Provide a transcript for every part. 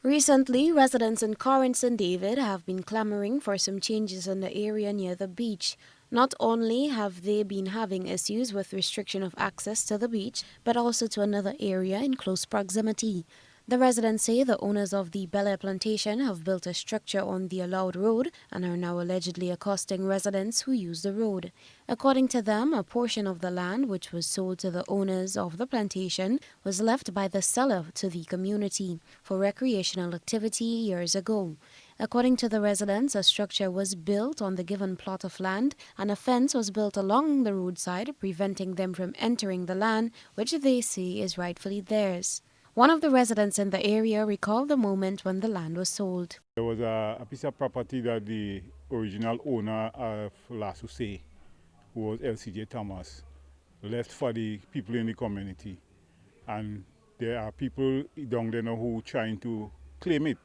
Recently, residents in Corinth and David have been clamoring for some changes in the area near the beach. Not only have they been having issues with restriction of access to the beach, but also to another area in close proximity. The residents say the owners of the Belair Plantation have built a structure on the allowed road and are now allegedly accosting residents who use the road. According to them, a portion of the land which was sold to the owners of the plantation was left by the seller to the community for recreational activity years ago. According to the residents, a structure was built on the given plot of land and a fence was built along the roadside, preventing them from entering the land, which they say is rightfully theirs. One of the residents in the area recalled the moment when the land was sold. There was a piece of property that the original owner of La Sousse, who was LCJ Thomas, left for the people in the community. And there are people down there now who are trying to claim it.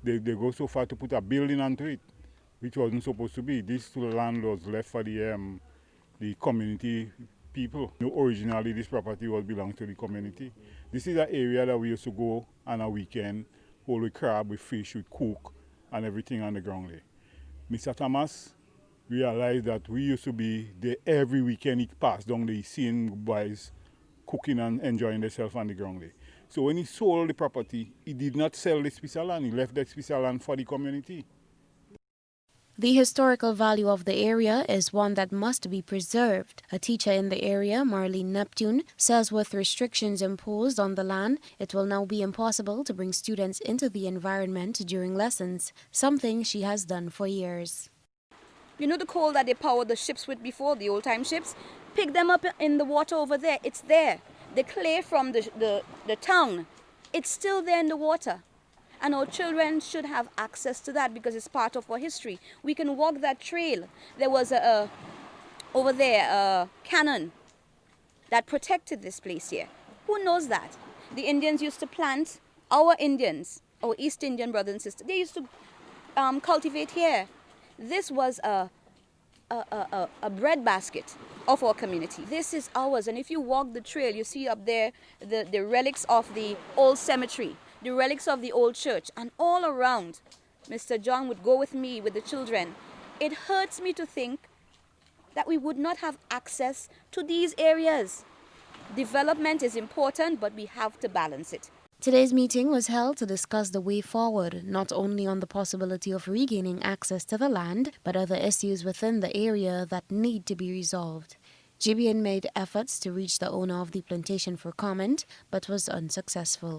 They go so far to put a building onto it, which wasn't supposed to be. This land was left for the community people. Originally, this property was belonged to the community. This is an area that we used to go on a weekend, hold with crab, with fish, with cook, and everything on the ground there. Mr. Thomas realized that we used to be there every weekend. He passed down there, seeing boys cooking and enjoying themselves on the ground there. So when he sold the property, he did not sell this piece of land. He left that piece of land for the community. The historical value of the area is one that must be preserved. A teacher in the area, Marlene Neptune, says with restrictions imposed on the land, it will now be impossible to bring students into the environment during lessons, something she has done for years. You know the coal that they powered the ships with before, the old-time ships? Pick them up in the water over there. It's there. The clay from the town, it's still there in the water. And our children should have access to that because it's part of our history. We can walk that trail. There was over there a cannon that protected this place here. Who knows that? The Indians used to plant, our Indians, our East Indian brothers and sisters, they used to cultivate here. This was a bread basket of our community. This is ours, and if you walk the trail, you see up there the relics of the old cemetery, the relics of the old church, and all around. Mr. John would go with me, with the children. It hurts me to think that we would not have access to these areas. Development is important, but we have to balance it. Today's meeting was held to discuss the way forward, not only on the possibility of regaining access to the land, but other issues within the area that need to be resolved. GBN made efforts to reach the owner of the plantation for comment, but was unsuccessful.